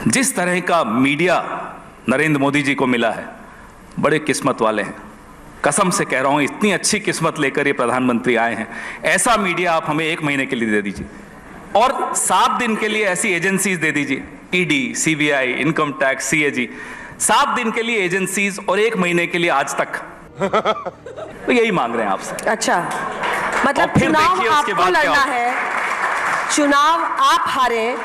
जिस तरह का मीडिया नरेंद्र मोदी जी को मिला है, बड़े किस्मत वाले हैं। कसम से कह रहा हूं, इतनी अच्छी किस्मत लेकर ये प्रधानमंत्री आए हैं। ऐसा मीडिया आप हमें 1 महीने के लिए दे दीजिए और 7 दिन के लिए ऐसी एजेंसीज दे दीजिए, ED, CBI, income tax, CAG, 7 दिन के लिए एजेंसीज और 1 महीने के लिए आज तक। तो यही मांग रहे हैं आपसे। अच्छा, मतलब चुनाव आपको लड़ना है, चुनाव आप हारे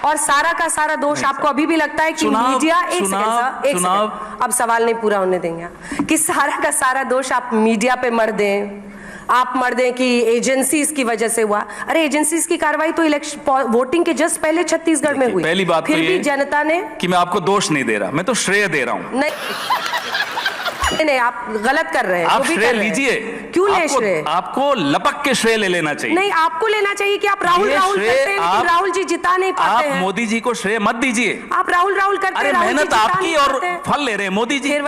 और सारा का सारा दोष आपको अभी भी लगता है कि मीडिया एक सेकंड, अब सवाल नहीं पूरा होने देंगे, कि सारा का सारा दोष आप मीडिया पे मर दें, आप मर दें कि एजेंसीज की वजह से हुआ। अरे एजेंसीज की कार्रवाई तो इलेक्शन वोटिंग के जस्ट पहले छत्तीसगढ़ में हुई। पहली बात फिर भी जनता ने, कि मैं आपको दोष नहीं दे रहा, मैं तो श्रेय दे रहा हूं। नहीं, आप गलत कर रहे हैं। आप श्रेय लीजिए। क्यों ले श्रेय? आपको लपक के श्रेय ले लेना चाहिए। नहीं, आपको लेना चाहिए कि आप राहुल करते हैं, लेकिन राहुल जी जिता नहीं पाते हैं। आप मोदी जी को श्रेय मत दीजिए। आप राहुल करते हैं, मेहनत आपकी और फल ले रहे हैं मोदी जी।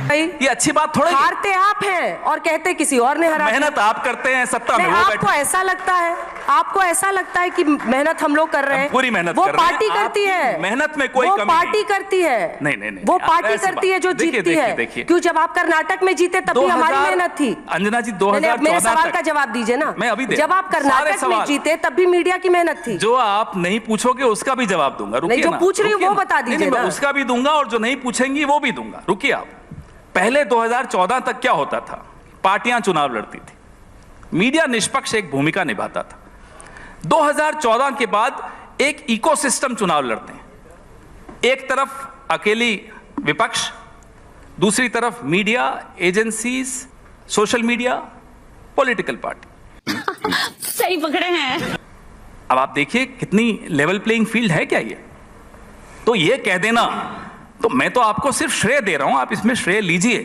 ये अच्छी बात थोड़ी। हारते आप हैं और कहते किसी और ने हरा। मेहनत आप करते हैं, सत्ता में वो बैठे। आपको ऐसा लगता है, आपको ऐसा लगता है कि मेहनत हम लोग कर रहे हैं। पूरी मेहनत वो कर रहे हैं। पार्टी करती है, मेहनत में कोई कमी नहीं। पार्टी करती है। नहीं, वो पार्टी करती है जो जीतती है। क्यों? जब आप कर्नाटक में जीते तब भी हमारी मेहनत थी। अंजना जी, 2014 मेरे सवाल का जवाब दीजिए ना। मैं अभी जब आप कर्नाटक में जीते तब भी मीडिया की मेहनत थी। जो आप नहीं पूछोगे उसका भी जवाब दूंगा। रुकिए, जो पूछ रही हूँ वो बता दीजिए ना। उसका भी दूंगा और जो नहीं पूछेंगी वो भी दूंगा। रुकिए आप। पहले 2014 तक क्या होता था? पार्टियां चुनाव लड़ती थी, मीडिया निष्पक्ष एक भूमिका निभाता था। 2014 के बाद एक इकोसिस्टम चुनाव लड़ते हैं। एक तरफ अकेली विपक्ष, दूसरी तरफ media, agencies, social media, political party. सही पकड़े हैं। अब आप देखिए कितनी लेवल प्लेइंग फील्ड है क्या ये? तो ये कह देना, तो मैं तो आपको सिर्फ श्रेय दे रहा हूं, आप इसमें श्रेय लीजिए,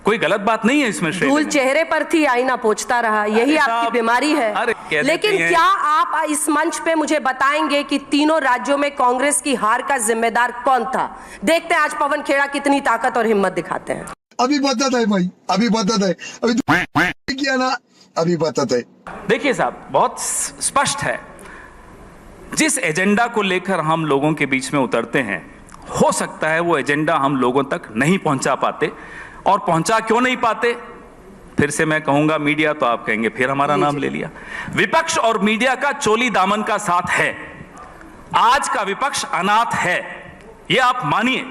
कोई गलत बात नहीं है इसमें श्रेय। धूल चेहरे पर थी, आईना पोंछता रहा, यही आपकी बीमारी है। लेकिन क्या आप इस मंच पे मुझे बताएंगे कि तीनों राज्यों में कांग्रेस की हार का जिम्मेदार कौन था? देखते हैं आज पवन खेड़ा कितनी ताकत और हिम्मत दिखाते हैं। अभी बताता है भाई, अभी बताता है, अभी किया ना, अभी बताता है। देखिए साहब, बहुत स्पष्ट है, जिस एजेंडा को लेकर हम लोगों के बीच में उतरते हैं, हो सकता है वो एजेंडा हम लोगों तक नहीं पहुंचा पाते। और पहुंचा क्यों नहीं पाते? फिर से मैं कहूंगा मीडिया, तो आप कहेंगे फिर हमारा नाम ले लिया। विपक्ष और मीडिया का चोली दामन का साथ है। आज का विपक्ष अनाथ है, ये आप मानिए।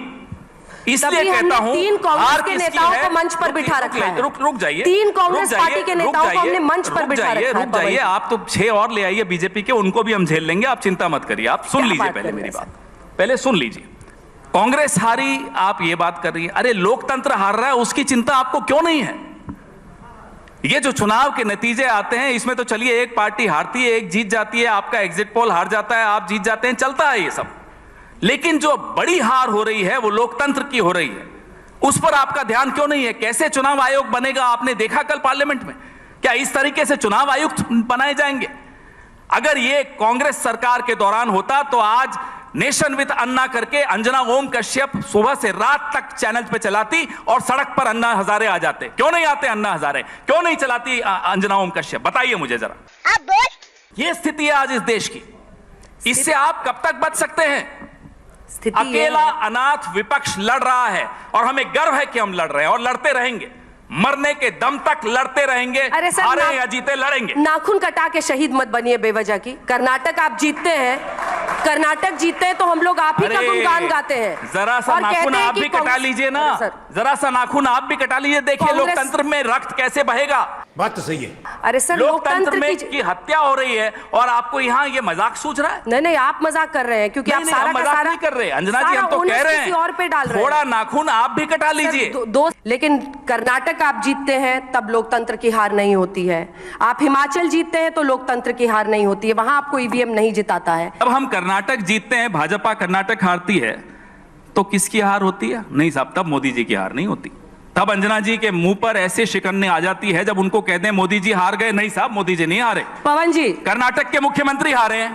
इसलिए कहता हूं, 3 कांग्रेस के नेताओं को मंच पर बिठा रखा है। रुक जाइए। 3 कांग्रेस पार्टी के नेताओं को हमने मंच पर बिठा रखा है। रुक जाइए, आप तो 6 और ले आइए बीजेपी के, उनको भी हम झेल लेंगे, आप चिंता मत करिए। आप सुन लीजिए पहले मेरी बात, पहले सुन लीजिए। कांग्रेस हारी, आप ये बात कर रही है। अरे लोकतंत्र हार रहा है, उसकी चिंता आपको क्यों नहीं है? ये जो चुनाव के नतीजे आते हैं, इसमें तो चलिए एक पार्टी हारती है, एक जीत जाती है, आपका एग्जिट पोल हार जाता है, आप जीत जाते हैं, चलता है ये सब। लेकिन जो बड़ी हार हो रही है वो लोकतंत्र की हो रही है, उस पर आपका ध्यान क्यों नहीं है? कैसे चुनाव आयोग बनेगा आपने देखा कल पार्लियामेंट में? क्या इस तरीके से चुनाव आयुक्त बनाए जाएंगे? अगर ये कांग्रेस सरकार के दौरान होता तो आज नेशन विद अन्ना करके अंजना ओम कश्यप सुबह से रात तक चैनल पे चलाती और सड़क पर अन्ना हजारे आ जाते। क्यों नहीं आते अन्ना हजारे? क्यों नहीं चलाती अंजना ओम कश्यप? बताइए मुझे जरा। अब बोल। ये स्थिति है आज इस देश की। इससे आप कब तक बच सकते हैं? अकेला अनाथ विपक्ष लड़ रहा है और हमें गर्व है कि हम लड़ रहे हैं और लड़ते रहेंगे, मरने के दम तक लड़ते रहेंगे। अरे सर, हारे या जीते लड़ेंगे। नाखून कटा के शहीद मत बनिए बेवजह की। कर्नाटक आप जीतते हैं, कर्नाटक जीतते हैं तो हम लोग आप ही का गुणगान गाते हैं। जरा सा नाखून आप भी कटा लीजिए ना, जरा सा नाखून आप भी कटा लीजिए, देखिए लोकतंत्र में रक्त कैसे बहेगा। बात तो सही है। अरे सर, लोकतंत्र में की हत्या हो रही है और आपको यहाँ ये मजाक सूझ रहा है? नहीं, आप मजाक कर रहे हैं, क्योंकि आप सारा का सारा नहीं कर रहे। अंजना जी, हम तो कह रहे हैं और पे डाल रहे हैं। थोड़ा नाखून आप भी कटा लीजिए। लेकिन कर्नाटक आप जीतते हैं तब लोकतंत्र की हार नहीं होती है। आप हिमाचल जीतते हैं तो लोकतंत्र की हार नहीं होती है, वहां आपको ईवीएम नहीं जिताता है। अब हम कर्नाटक जीतते हैं, भाजपा कर्नाटक हारती है, तो किसकी हार होती है? नहीं साहब, तब मोदी जी की हार नहीं होती। तब अंजना जी के मुंह पर ऐसे शिकन्ने आ जाती है जब उनको कहते हैं मोदी जी हार गए। नहीं साहब, मोदी जी नहीं हारे। पवन जी, कर्नाटक के मुख्यमंत्री हारे हैं।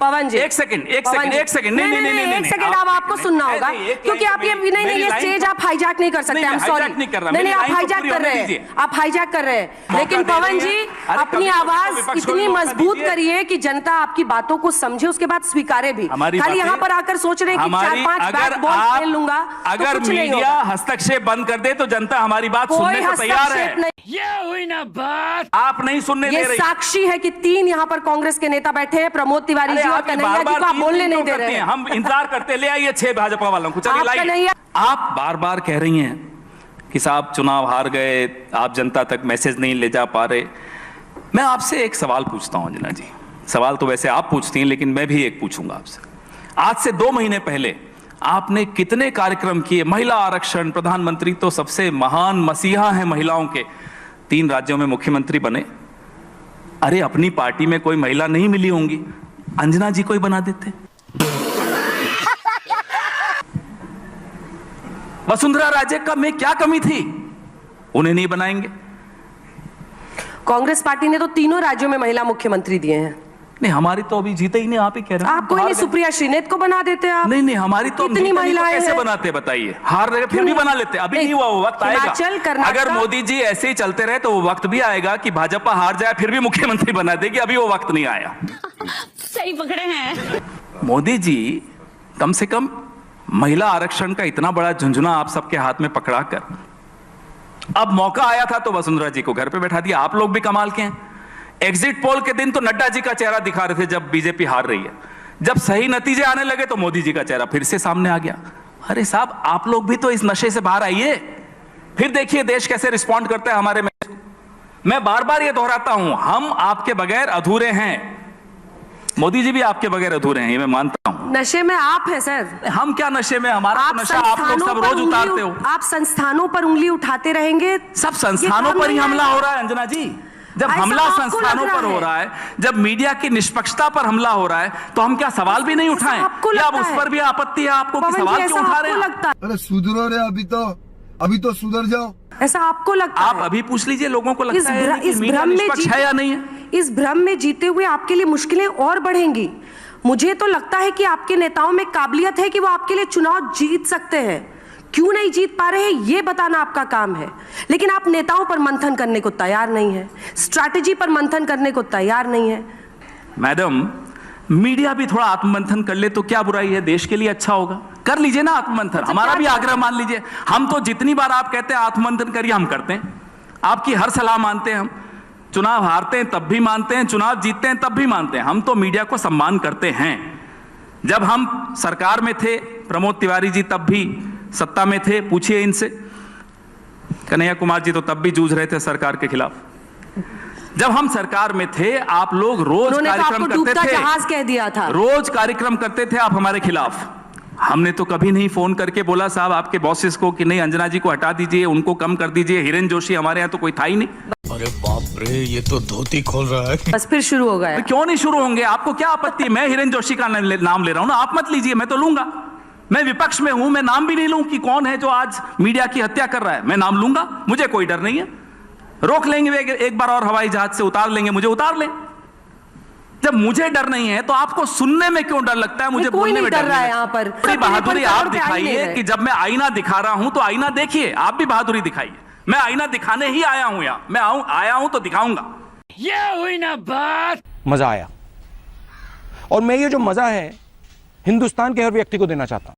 पवन जी, एक सेकंड एक सेकंड, एक सेकंड, अब आपको सुनना होगा क्योंकि आप ये नहीं, ये स्टेज आप हाईजैक नहीं कर सकते। सॉरी, नहीं, आप हाईजैक कर रहे हैं, आप हाईजैक कर रहे हैं। लेकिन पवन जी, अपनी आवाज इतनी मजबूत करिए कि जनता आपकी बातों को समझे, उसके बाद स्वीकारे भी। खाली यहाँ पर आकर सोच रहे हैं कि 4-5 बैट बॉल खेल लूंगा, अगर मीडिया हस्तक्षेप बंद कर दे तो जनता हमारी बात सुनने को तैयार है। ये हुई ना बात। आप नहीं सुनने दे ये रही। साक्षी है कि 3 यहाँ पर कांग्रेस के नेता बैठे हैं, प्रमोद तिवारी जी और कन्हैया जी को आप बोलने नहीं दे रहे हैं। हम इंतजार करते, ले आइए 6 भाजपा वालों को, चलिए लाइए। आप बार बार कह रही हैं कि साहब चुनाव हार गए, आप जनता तक मैसेज नहीं ले जा पा रहे। मैं आपसे एक सवाल पूछता हूं अंजना जी, सवाल तो वैसे आप पूछती हैं लेकिन मैं भी एक पूछूंगा आपसे। आज से 2 महीने पहले आपने कितने कार्यक्रम किए? महिला आरक्षण, प्रधानमंत्री तो सबसे महान मसीहा हैं महिलाओं के, 3 राज्यों में मुख्यमंत्री बने। अरे अपनी पार्टी में कोई महिला नहीं मिली होंगी, अंजना जी को ही बना देते। वसुंधरा राजे का में क्या कमी थी, उन्हें नहीं बनाएंगे? कांग्रेस पार्टी ने तो तीनों राज्यों में महिला मुख्यमंत्री दिए हैं। नहीं, हमारी तो अभी जीते ही नहीं, आप ही कह रहे हैं। आप कोई नहीं, सुप्रिया श्रीनेत को बना देते आप। नहीं, हमारी तो कितनी महिलाएं कैसे हैं? बनाते बताइए, हार रहे फिर भी बना लेते। अभी नहीं हुआ, वो वक्त आएगा। अगर मोदी जी ऐसे ही चलते रहे तो वो वक्त भी आएगा कि भाजपा हार जाए फिर भी मुख्यमंत्री बना देगी। अभी वो वक्त नहीं आया। सही पकड़े हैं। मोदी जी कम से कम महिला आरक्षण का इतना बड़ा झुंझुना आप सबके हाथ में पकड़ाकर, अब मौका आया था तो वसुंधरा जी को घर पे बैठा दिया। आप लोग भी कमाल के हैं। एग्जिट पोल के दिन तो नड्डा जी का चेहरा दिखा रहे थे जब बीजेपी हार रही है, जब सही नतीजे आने लगे तो मोदी जी का चेहरा फिर से सामने आ गया। अरे साहब, आप लोग भी तो इस नशे से बाहर आइए, फिर देखिए देश कैसे रिस्पॉन्ड करता है हमारे में। मैं बार बार ये दोहराता हूं, हम आपके बगैर अधूरे हैं, मोदी जी भी आपके बगैर अधूरे हैं, ये मैं मानता हूं। नशे में आप हैं सर। हम क्या नशे में, हमारा तो नशा आप लोग सब रोज उतारते हो। आप संस्थानों पर उंगली उठाते रहेंगे। सब संस्थानों पर ही हमला हो रहा है अंजना जी। जब हमला संस्थानों पर हो रहा है, जब मीडिया की निष्पक्षता पर हमला हो रहा है, तो हम क्या सवाल भी नहीं उठाएं? या अब उस पर भी आपत्ति है आपको कि सवाल क्यों उठा रहे हैं? अरे सुधरो रे, अभी तो सुधर जाओ। ऐसा आपको लगता है? आप अभी पूछ लीजिए लोगों को लगता है कि मीडिया निष्पक्ष है या नहीं है? इस भ्रम में जीते हुए आपके लिए मुश्किलें और बढ़ेंगी। मुझे तो लगता है कि आपके नेताओं में काबिलियत है कि वो आपके लिए चुनाव जीत सकते हैं। क्यों नहीं जीत पा रहे हैं ये बताना आपका काम है, लेकिन आप नेताओं पर मंथन करने को तैयार नहीं है, स्ट्रैटेजी पर मंथन करने को तैयार नहीं है। मैडम, मीडिया भी थोड़ा आत्ममंथन कर ले तो क्या बुराई है, देश के लिए अच्छा होगा। कर लीजिए ना आत्ममंथन, हमारा भी आग्रह मान लीजिए। हम तो जितनी बार आप कहते हैं आत्ममंथन करिए, हम करते हैं। आपकी हर सलाह मानते हैं हम। चुनाव हारते हैं तब भी मानते हैं, चुनाव जीतते हैं तब भी मानते हैं। हम तो मीडिया को सम्मान करते हैं। जब हम सरकार में थे, प्रमोद तिवारी जी तब भी सत्ता में थे, पूछिए इनसे। कन्हैया कुमार जी तो तब भी जूझ रहे थे सरकार के खिलाफ। जब हम सरकार में थे, आप लोग रोज कार्यक्रम करते थे, जहाज कह दिया था, रोज कार्यक्रम करते थे आप हमारे खिलाफ। हमने तो कभी नहीं फोन करके बोला साहब आपके बॉसेस को कि नहीं अंजना जी को हटा दीजिए, उनको कम कर दीजिए। हिरेन जोशी हमारे यहाँ तो कोई था ही नहीं। अरे बाप रे, ये तो धोती खोल रहा है। बस फिर शुरू हो गया। क्यों नहीं शुरू होंगे? आपको क्या आपत्ति है? मैं हिरेन जोशी का नाम ले रहा हूं ना, आप मत लीजिए, मैं तो लूंगा। मैं विपक्ष में हूं, मैं नाम भी नहीं लूं कि कौन है जो आज मीडिया की हत्या कर रहा है। मैं नाम लूंगा, मुझे कोई डर नहीं है। रोक लेंगे एक बार और, हवाई जहाज से उतार लेंगे, मुझे उतार लें। जब मुझे डर नहीं है तो आपको सुनने में क्यों डर लगता है? मुझे बोलने में डर रहा है। यहाँ पर बड़ी बहादुरी आप दिखाइए कि जब मैं आईना दिखा रहा हूं तो आईना देखिए, आप भी बहादुरी दिखाइए। मैं आईना दिखाने ही आया हूं यहाँ, मैं आया हूं तो दिखाऊंगा। ये हुई ना बात। मजा आया, और मैं ये जो मजा है हिंदुस्तान के हर व्यक्ति को देना चाहता हूं।